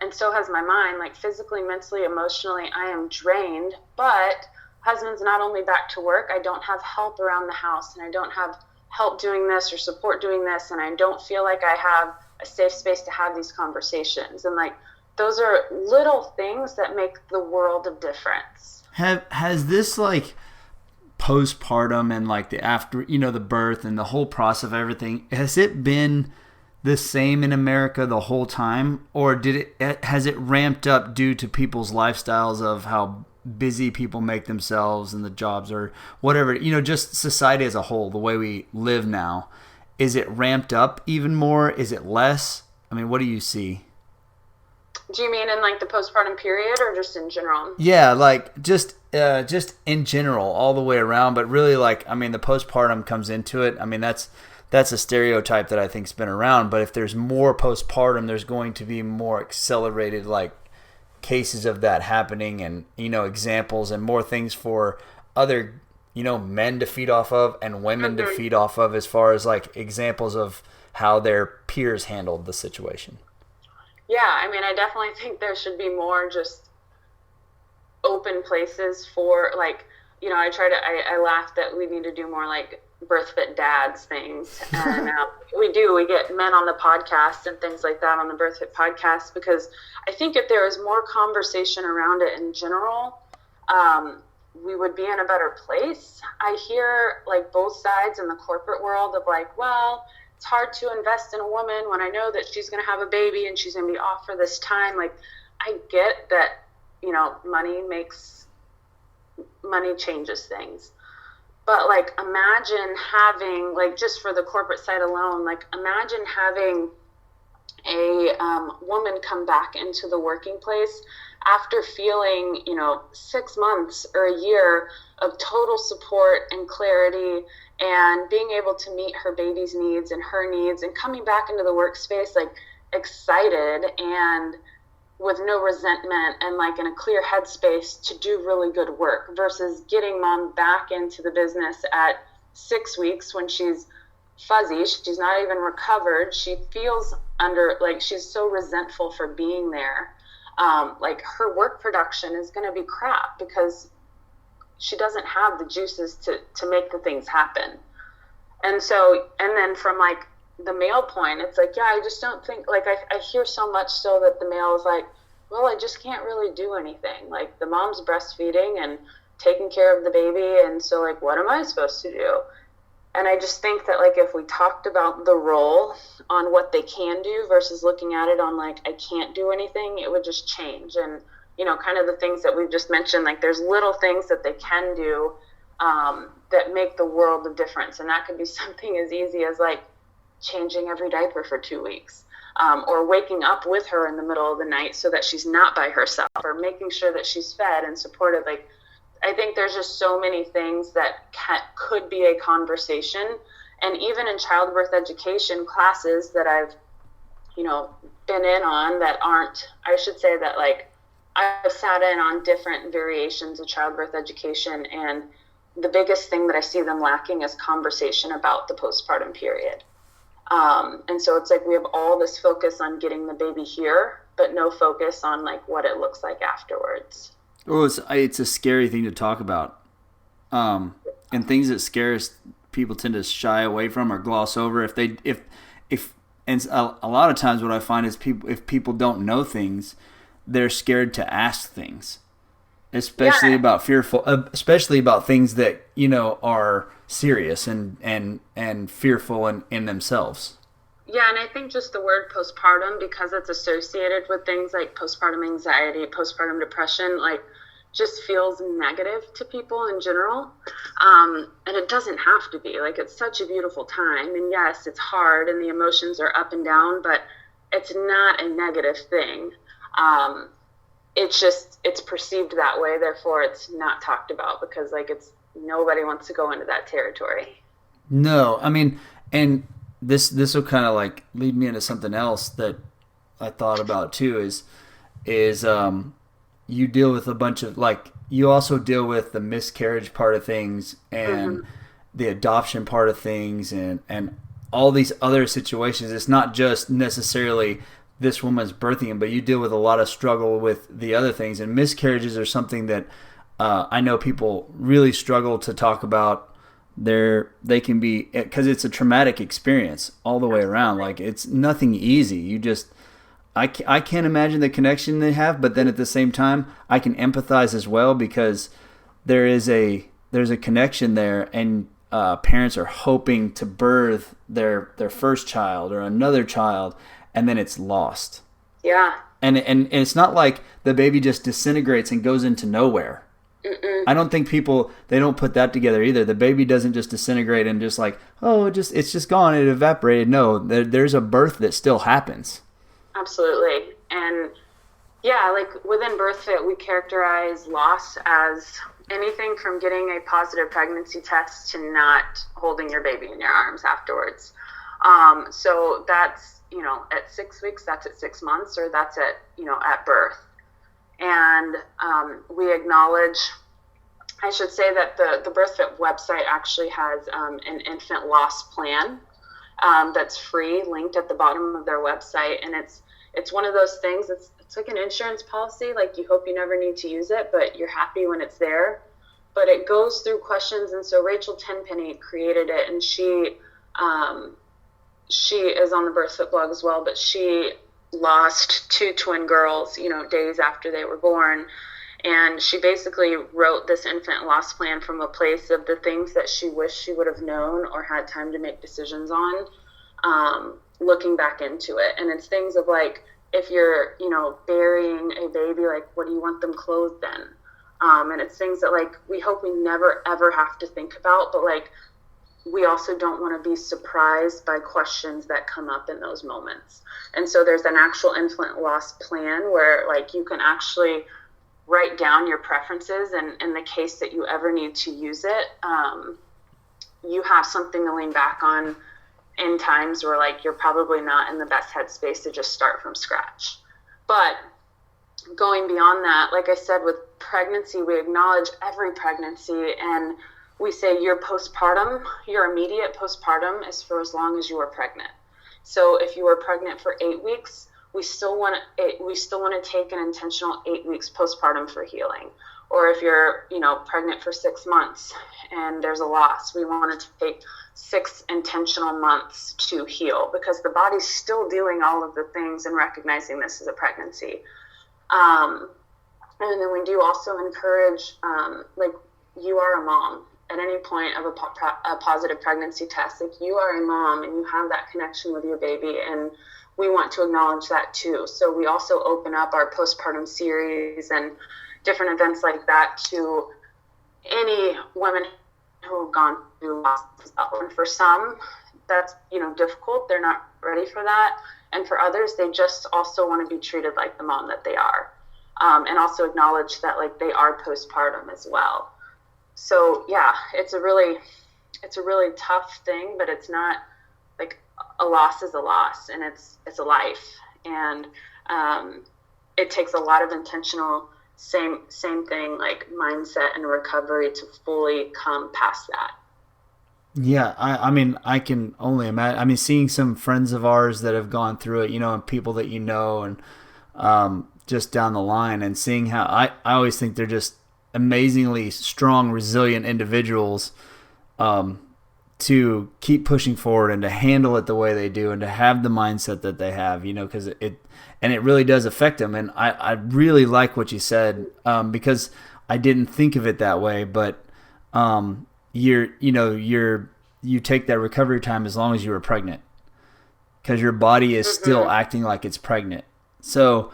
and so has my mind, physically, mentally, emotionally, I am drained. But husband's not only back to work, I don't have help around the house, and I don't have help doing this or support doing this, and I don't feel I have a safe space to have these conversations. And those are little things that make the world of difference. Has this postpartum and the after, the birth and the whole process of everything, has it been the same in America the whole time, or has it ramped up due to people's lifestyles of how busy people make themselves and the jobs or whatever, just society as a whole, the way we live now? Is it ramped up even more? Is it less? What do you see? Do you mean in the postpartum period, or just in general? Yeah, just in general, all the way around. But really, the postpartum comes into it. That's a stereotype that I think's been around. But if there's more postpartum, there's going to be more accelerated cases of that happening, and examples and more things for other, men to feed off of and women to feed off of as far as like examples of how their peers handled the situation? Yeah, I mean, I definitely think there should be more just open places for, like, I laugh that we need to do more like BirthFit dads things. And we get men on the podcast and things like that on the BirthFit podcast, because I think if there was more conversation around it in general, we would be in a better place. I hear like both sides in the corporate world of like, well, it's hard to invest in a woman when I know that she's going to have a baby and she's going to be off for this time. Like, I get that, money changes things. But like, imagine having, like, just for the corporate side alone, like, imagine having a woman come back into the working place after feeling, 6 months or a year of total support and clarity and being able to meet her baby's needs and her needs, and coming back into the workspace, like, excited and with no resentment and like in a clear headspace to do really good work, versus getting mom back into the business at 6 weeks when she's fuzzy, she's not even recovered, she feels like she's so resentful for being there. Like, her work production is going to be crap because she doesn't have the juices to make the things happen. And then from like the male point, it's like, yeah, I just don't think, like, I hear so much still that the male is like, well, I just can't really do anything. Like, the mom's breastfeeding and taking care of the baby, and so, like, what am I supposed to do? And I just think that, like, if we talked about the role on what they can do versus looking at it on, like, I can't do anything, it would just change. And, kind of the things that we've just mentioned, like, there's little things that they can do that make the world of difference. And that could be something as easy as, like, changing every diaper for 2 weeks, or waking up with her in the middle of the night so that she's not by herself, or making sure that she's fed and supported. Like, I think there's just so many things that could be a conversation. And even in childbirth education classes that I've, been in on that aren't, I should say that, like, I've sat in on different variations of childbirth education, and the biggest thing that I see them lacking is conversation about the postpartum period. And so it's like we have all this focus on getting the baby here, but no focus on like what it looks like afterwards. Oh, it's a scary thing to talk about. And things that scare us, people tend to shy away from or gloss over. And a lot of times what I find is if people don't know things, they're scared to ask things, especially about things that, are serious and fearful in themselves. Yeah, and I think just the word postpartum, because it's associated with things like postpartum anxiety, postpartum depression, like, just feels negative to people in general. And it doesn't have to be. Like, it's such a beautiful time. And yes, it's hard and the emotions are up and down, but it's not a negative thing. It's perceived that way. Therefore, it's not talked about because, like, nobody wants to go into that territory. No, I mean, and this will kind of like lead me into something else that I thought about too is you deal with a bunch of, like, you also deal with the miscarriage part of things and the adoption part of things and all these other situations. It's not just necessarily this woman's birthing, but you deal with a lot of struggle with the other things, and miscarriages are something that I know people really struggle to talk about. They can be, because it's a traumatic experience all the way around. Like, it's nothing easy. I can't imagine the connection they have, but then at the same time, I can empathize as well, because there's a connection there, and parents are hoping to birth their first child or another child, and then it's lost. Yeah. And it's not like the baby just disintegrates and goes into nowhere. Mm-mm. I don't think they don't put that together either. The baby doesn't just disintegrate and just like, oh, it's just gone, it evaporated. No, there's a birth that still happens. Absolutely. And yeah, like, within BirthFit, we characterize loss as anything from getting a positive pregnancy test to not holding your baby in your arms afterwards. So that's, at 6 weeks, that's at 6 months, or that's at birth. And we acknowledge I should say that the BirthFit website actually has an infant loss plan that's free, linked at the bottom of their website. And it's one of those things, it's like an insurance policy. Like, you hope you never need to use it, but you're happy when it's there. But it goes through questions. And so Rachel Tenpenny created it, and she is on the BirthFit blog as well, but she lost 2 twin girls, days after they were born. And she basically wrote this infant loss plan from a place of the things that she wished she would have known or had time to make decisions on, looking back into it. And it's things of like, if you're, burying a baby, like, what do you want them clothed in? And it's things that, like, we hope we never, ever have to think about, but, like, we also don't want to be surprised by questions that come up in those moments. And so there's an actual infant loss plan where, like, you can actually write down your preferences, and in the case that you ever need to use it, you have something to lean back on in times where, like, you're probably not in the best headspace to just start from scratch. But going beyond that, like I said, with pregnancy, we acknowledge every pregnancy, and we say your immediate postpartum is for as long as you are pregnant. So if you were pregnant for 8 weeks, we still want to take an intentional 8 weeks postpartum for healing. Or if you're, pregnant for 6 months and there's a loss, we want to take 6 intentional months to heal, because the body's still doing all of the things and recognizing this as a pregnancy. And then we do also encourage, like, you are a mom at any point of a positive pregnancy test. Like, you are a mom and you have that connection with your baby, and we want to acknowledge that too. So we also open up our postpartum series and different events like that to any women who have gone through loss as well. And for some, that's, difficult. They're not ready for that. And for others, they just also want to be treated like the mom that they are. And also acknowledge that, like, they are postpartum as well. So yeah, it's a really tough thing, but it's not, like, a loss is a loss, and it's a life. And it takes a lot of intentional, same thing, like, mindset and recovery to fully come past that. Yeah, I mean, I can only imagine. I mean, seeing some friends of ours that have gone through it, and people that and just down the line, and seeing how I always think they're just amazingly strong, resilient individuals to keep pushing forward and to handle it the way they do and to have the mindset that they have, because it really does affect them. And I really like what you said, because I didn't think of it that way, but you take that recovery time as long as you were pregnant, because your body is still acting like it's pregnant. So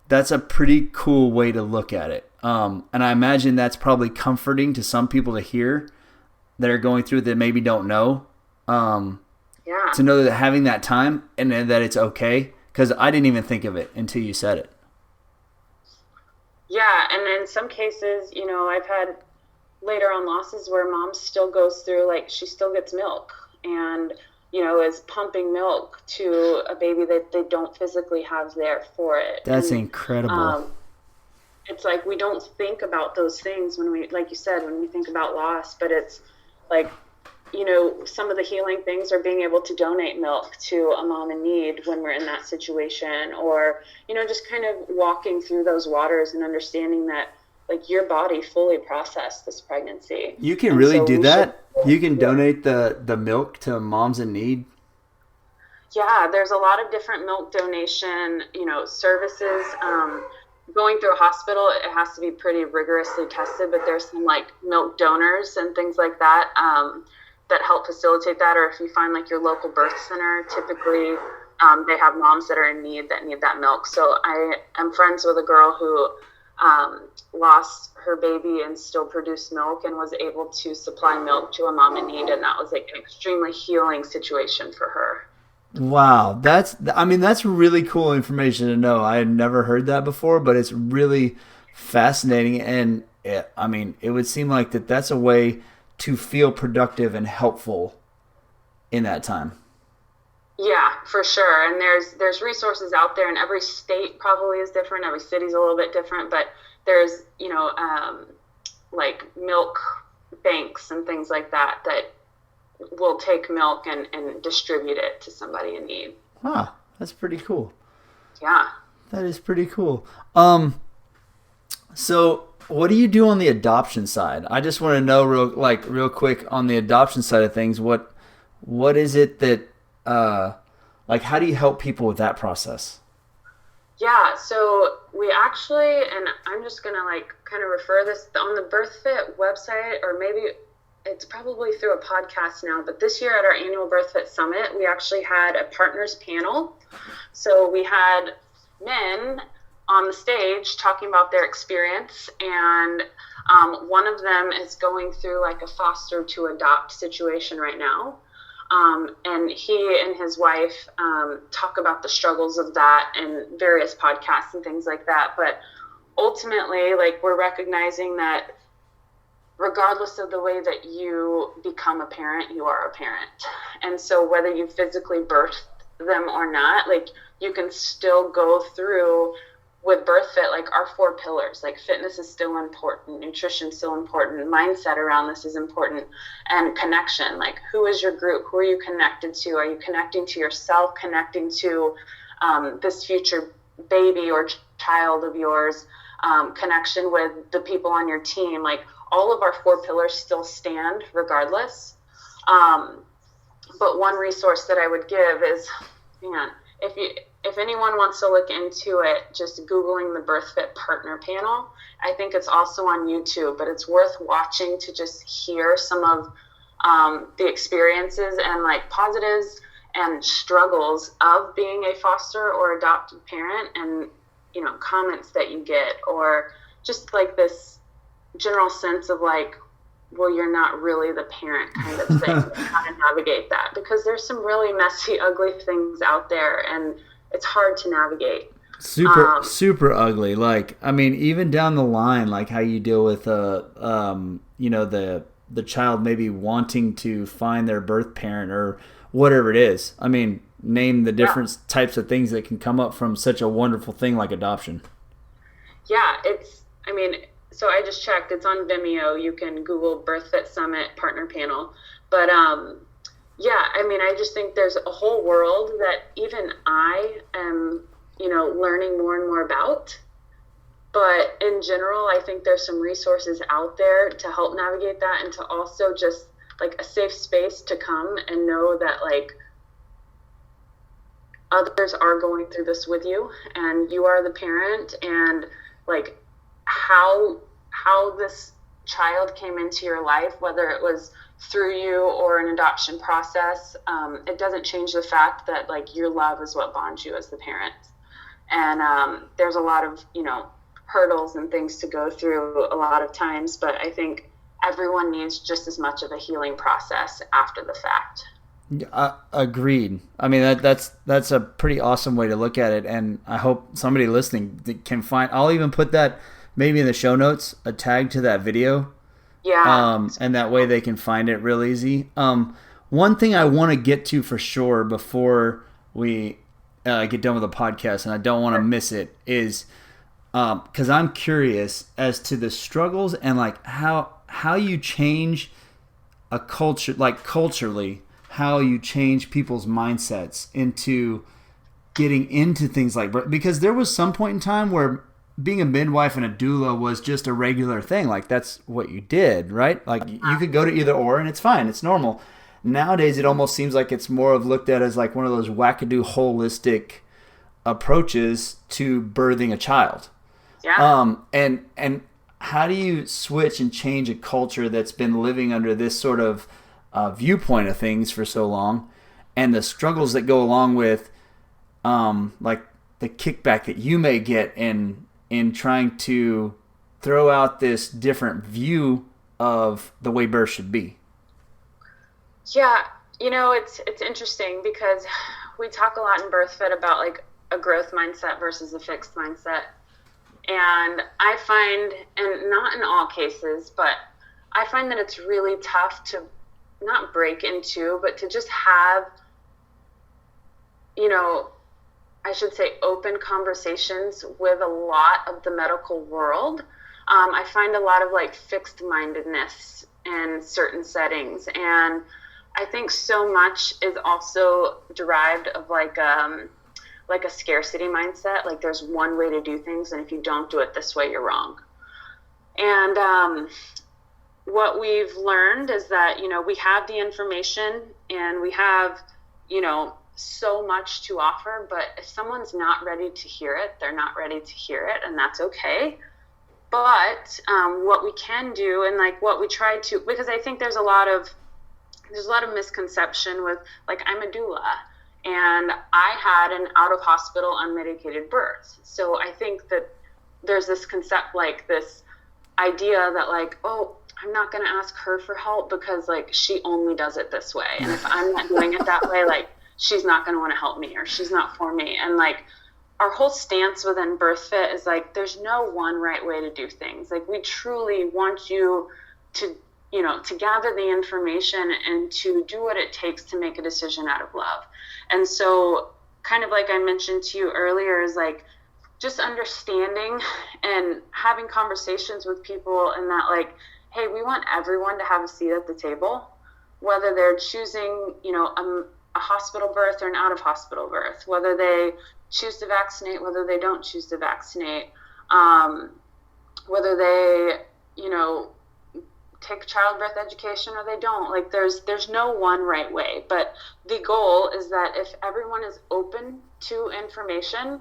that's a pretty cool way to look at it. And I imagine that's probably comforting to some people to hear that are going through it that maybe don't know. To know that having that time and that it's okay, because I didn't even think of it until you said it. Yeah, and in some cases, I've had later on losses where mom still goes through, like, she still gets milk and, is pumping milk to a baby that they don't physically have there for it. That's incredible. It's like, we don't think about those things when we, like you said, when we think about loss, but it's like, some of the healing things are being able to donate milk to a mom in need when we're in that situation, or, just kind of walking through those waters and understanding that, like, your body fully processed this pregnancy. You can really do that? You can donate the milk to moms in need? Yeah, there's a lot of different milk donation, services. Going through a hospital, it has to be pretty rigorously tested, but there's some, like, milk donors and things like that that help facilitate that. Or if you find, like, your local birth center, typically they have moms that are in need that need that milk. So I am friends with a girl who lost her baby and still produced milk and was able to supply milk to a mom in need, and that was, like, an extremely healing situation for her. Wow, that's really cool information to know. I had never heard that before, but it's really fascinating, and it would seem like that's a way to feel productive and helpful in that time. Yeah, for sure. And there's resources out there, and every state probably is different. Every city's a little bit different, but there's, like milk banks and things like that will take milk and distribute it to somebody in need. Huh, that's pretty cool. Yeah. That is pretty cool. So what do you do on the adoption side? I just want to know real quick on the adoption side of things, what is it that, how do you help people with that process? Yeah, so we actually, and I'm just going to kind of refer this on the BirthFit website, or maybe it's probably through a podcast now, but this year at our annual BirthFit Summit, we actually had a partners panel. So we had men on the stage talking about their experience, and one of them is going through like a foster to adopt situation right now. And he and his wife talk about the struggles of that in various podcasts and things like that. But ultimately, we're recognizing that regardless of the way that you become a parent, you are a parent. And so whether you physically birthed them or not, you can still go through with BirthFit, our 4 pillars. Fitness is still important, nutrition is still important, mindset around this is important, and connection. Who is your group? Who are you connected to? Are you connecting to yourself, connecting to this future baby or child of yours, connection with the people on your team? All of our 4 pillars still stand regardless. But one resource that I would give is, if anyone wants to look into it, just Googling the BirthFit Partner Panel. I think it's also on YouTube, but it's worth watching to just hear some of the experiences and positives and struggles of being a foster or adopted parent, and comments that you get, or just this general sense of well, you're not really the parent kind of thing. How to navigate that, because there's some really messy, ugly things out there, and it's hard to navigate. Super ugly. Even down the line, how you deal with the child maybe wanting to find their birth parent or whatever it is. Name the different types of things that can come up from such a wonderful thing like adoption. Yeah, so I just checked. It's on Vimeo. You can Google BirthFit Summit Partner Panel. But I just think there's a whole world that even I am, learning more and more about. But in general, I think there's some resources out there to help navigate that, and to also just a safe space to come and know that others are going through this with you, and you are the parent, and how this child came into your life, whether it was through you or an adoption process, it doesn't change the fact that your love is what bonds you as the parent. And there's a lot of hurdles and things to go through a lot of times, but I think everyone needs just as much of a healing process after the fact. Agreed. That's a pretty awesome way to look at it, and I hope somebody listening can find. I'll even put that maybe in the show notes, a tag to that video. Yeah. And that way they can find it real easy. One thing I want to get to for sure before we get done with the podcast, and I don't want to miss it, is because I'm curious as to the struggles and how you change a culture, culturally, how you change people's mindsets into getting into things because there was some point in time where being a midwife and a doula was just a regular thing. That's what you did, right? You could go to either or and it's fine. It's normal. Nowadays, it almost seems like it's more of looked at as one of those wackadoo holistic approaches to birthing a child. Yeah. And how do you switch and change a culture that's been living under this sort of viewpoint of things for so long, and the struggles that go along with the kickback that you may get in trying to throw out this different view of the way birth should be? Yeah, it's interesting because we talk a lot in BirthFit about a growth mindset versus a fixed mindset. And I find, and not in all cases, but I find that it's really tough to not break into, but to just have, I should say, open conversations with a lot of the medical world I find a lot of like fixed mindedness in certain settings. And I think so much is also derived of like a scarcity mindset. Like there's one way to do things, and if you don't do it this way, you're wrong. And what we've learned is that, we have the information and we have, so much to offer, but if someone's not ready to hear it, they're not ready to hear it, and that's okay. But what we can do, and like what we try to, because I think there's a lot of misconception with, like, I'm a doula and I had an out of hospital unmedicated birth. So I think that there's this concept, like this idea that like, oh, I'm not going to ask her for help because like she only does it this way. And if I'm not doing it that way, like she's not going to want to help me, or she's not for me. And like our whole stance within BirthFit is like, there's no one right way to do things. Like we truly want you to, to gather the information and to do what it takes to make a decision out of love. And so kind of like I mentioned to you earlier is like just understanding and having conversations with people, and that like, hey, we want everyone to have a seat at the table, whether they're choosing, a hospital birth or an out of hospital birth, whether they choose to vaccinate, whether they don't choose to vaccinate, whether they, take childbirth education or they don't. Like there's no one right way, but the goal is that if everyone is open to information,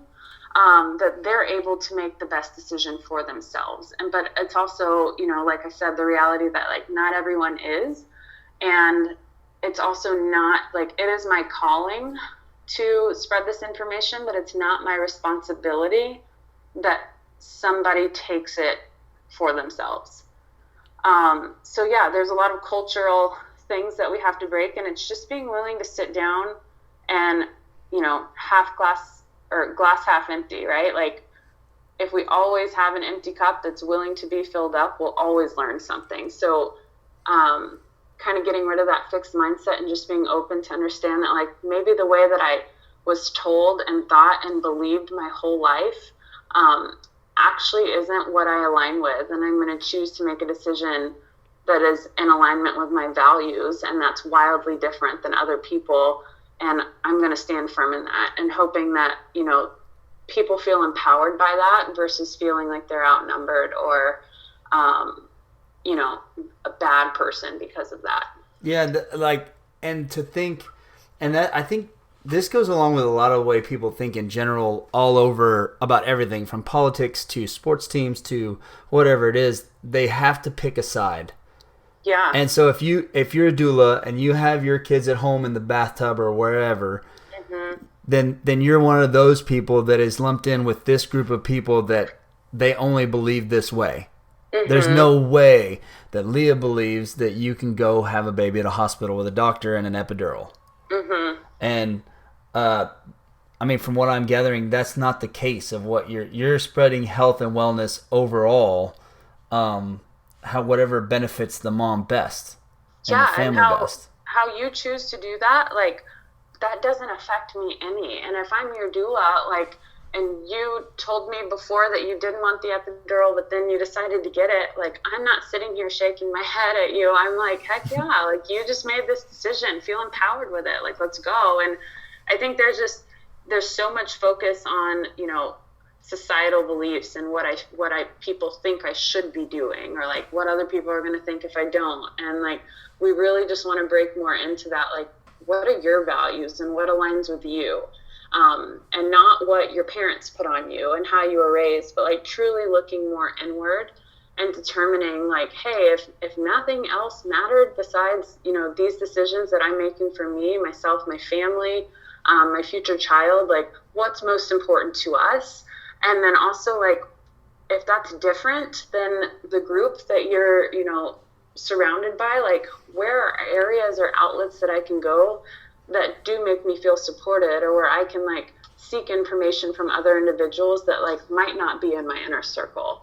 that they're able to make the best decision for themselves. But it's also, like I said, the reality that like not everyone is, and it's also not like, it is my calling to spread this information, but it's not my responsibility that somebody takes it for themselves. So yeah, there's a lot of cultural things that we have to break, and it's just being willing to sit down and, half glass or glass half empty, right? Like if we always have an empty cup that's willing to be filled up, we'll always learn something. So, kind of getting rid of that fixed mindset and just being open to understand that like maybe the way that I was told and thought and believed my whole life, actually isn't what I align with. And I'm going to choose to make a decision that is in alignment with my values. And that's wildly different than other people. And I'm going to stand firm in that, and hoping that, people feel empowered by that versus feeling like they're outnumbered or, a bad person because of that. Yeah. And to think, and that, I think this goes along with a lot of the way people think in general, all over about everything from politics to sports teams to whatever it is. They have to pick a side. Yeah. And so if you're a doula and you have your kids at home in the bathtub or wherever, mm-hmm. then you're one of those people that is lumped in with this group of people that they only believe this way. Mm-hmm. There's no way that Leah believes that you can go have a baby at a hospital with a doctor and an epidural. Mm-hmm. And from what I'm gathering, that's not the case of what you're spreading health and wellness overall. Whatever benefits the mom best and the family best. How you choose to do that, like that doesn't affect me any. And if I'm your doula, like, and you told me before that you didn't want the epidural, but then you decided to get it, like I'm not sitting here shaking my head at you. I'm like, heck yeah, like you just made this decision, feel empowered with it, like let's go. And I think there's so much focus on, societal beliefs and what I people think I should be doing, or like what other people are going to think if I don't. And like we really just want to break more into that, like what are your values and what aligns with you, and not what your parents put on you and how you were raised, but like truly looking more inward and determining like, hey, if nothing else mattered besides these decisions that I'm making for me, myself, my family, my future child, like what's most important to us. And then also, like, if that's different than the group that you're, surrounded by, like, where are areas or outlets that I can go that do make me feel supported, or where I can, like, seek information from other individuals that, like, might not be in my inner circle.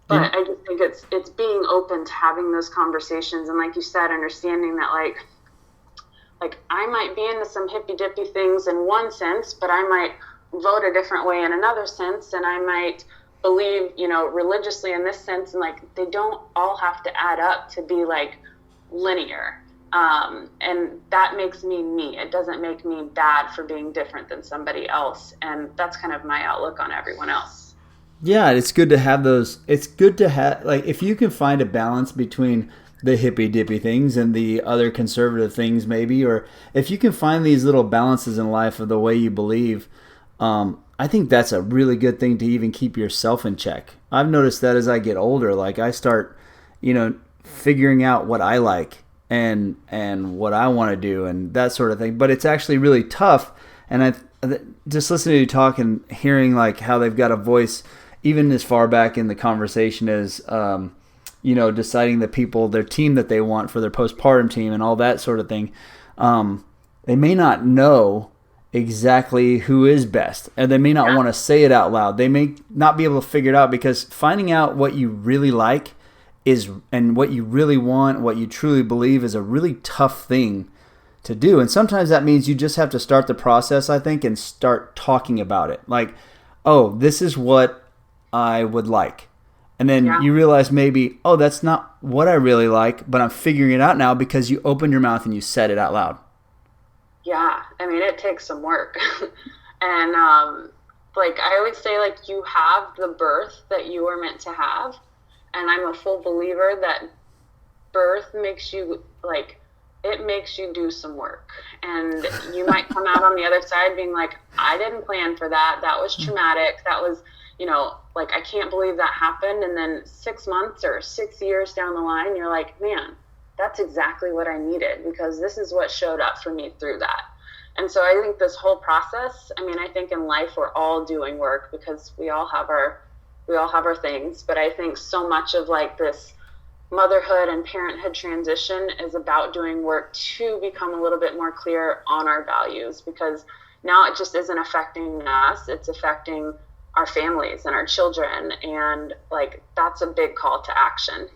But I just think it's being open to having those conversations. And like you said, understanding that, like I might be into some hippy-dippy things in one sense, but I might vote a different way in another sense, and I might believe, religiously in this sense, and like they don't all have to add up to be like linear. And that makes me. It doesn't make me bad for being different than somebody else. And that's kind of my outlook on everyone else. Yeah, it's good to have those. It's good to have, like, if you can find a balance between the hippy dippy things and the other conservative things, maybe, or if you can find these little balances in life of the way you believe, I think that's a really good thing to even keep yourself in check. I've noticed that as I get older, like I start, figuring out what I like and what I want to do and that sort of thing. But it's actually really tough. And I just listening to you talk and hearing like how they've got a voice, even as far back in the conversation as, deciding the people, their team that they want for their postpartum team and all that sort of thing. They may not know exactly who is best, and they may not want to say it out loud. They may not be able to figure it out, because finding out what you really like and what you really want, what you truly believe, is a really tough thing to do. And sometimes that means you just have to start the process, I think, and start talking about it. Like, oh, this is what I would like. And then you realize maybe, oh, that's not what I really like, but I'm figuring it out now because you opened your mouth and you said it out loud. Yeah, I mean, it takes some work. And like I always say, like, you have the birth that you were meant to have. And I'm a full believer that birth makes you, like, it makes you do some work. And you might come out on the other side being like, I didn't plan for that. That was traumatic. That was, like, I can't believe that happened. And then 6 months or 6 years down the line, you're like, man, that's exactly what I needed, because this is what showed up for me through that. And so I think this whole process, I think in life we're all doing work, because we all have our things. But I think so much of like this motherhood and parenthood transition is about doing work to become a little bit more clear on our values, because now it just isn't affecting us, it's affecting our families and our children. And like, that's a big call to action.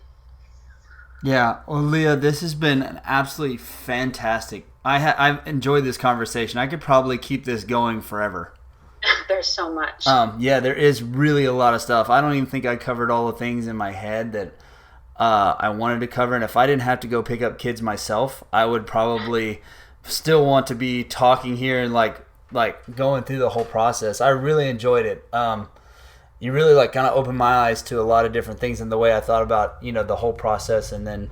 Yeah, well, Leah, this has been an absolutely fantastic. I've enjoyed this conversation. I could probably keep this going forever. There's so much. Yeah, there is really a lot of stuff. I don't even think I covered all the things in my head that I wanted to cover. And if I didn't have to go pick up kids myself, I would probably still want to be talking here and like going through the whole process. I really enjoyed it. You really like kind of opened my eyes to a lot of different things in the way I thought about, the whole process. And then,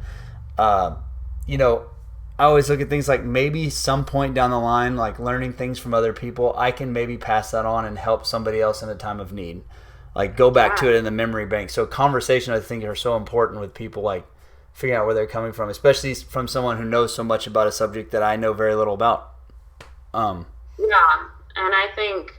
I always look at things like maybe some point down the line, like learning things from other people, I can maybe pass that on and help somebody else in a time of need. Like go back to it in the memory bank. So conversation, I think, are so important with people, like figuring out where they're coming from, especially from someone who knows so much about a subject that I know very little about. Yeah. And I think,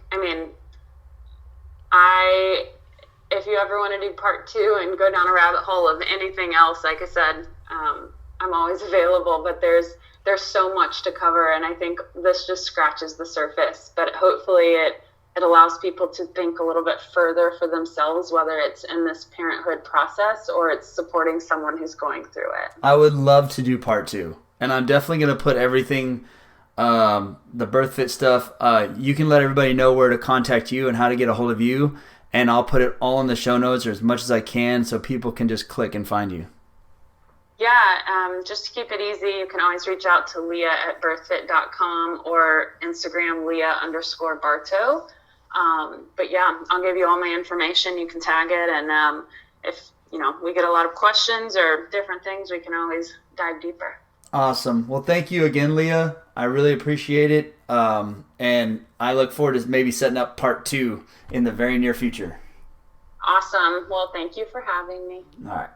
if you ever want to do part 2 and go down a rabbit hole of anything else, like I said, I'm always available, but there's so much to cover. And I think this just scratches the surface, but hopefully it allows people to think a little bit further for themselves, whether it's in this parenthood process or it's supporting someone who's going through it. I would love to do part 2, and I'm definitely going to put everything, the BirthFit stuff. You can let everybody know where to contact you and how to get a hold of you, and I'll put it all in the show notes, or as much as I can, so people can just click and find you. Yeah, just to keep it easy, you can always reach out to Leah at birthfit.com or Instagram Leah_Barto. But yeah, I'll give you all my information. You can tag it, and if we get a lot of questions or different things, we can always dive deeper. Awesome. Well, thank you again, Leah. I really appreciate it, and I look forward to maybe setting up part 2 in the very near future. Awesome. Well, thank you for having me. All right.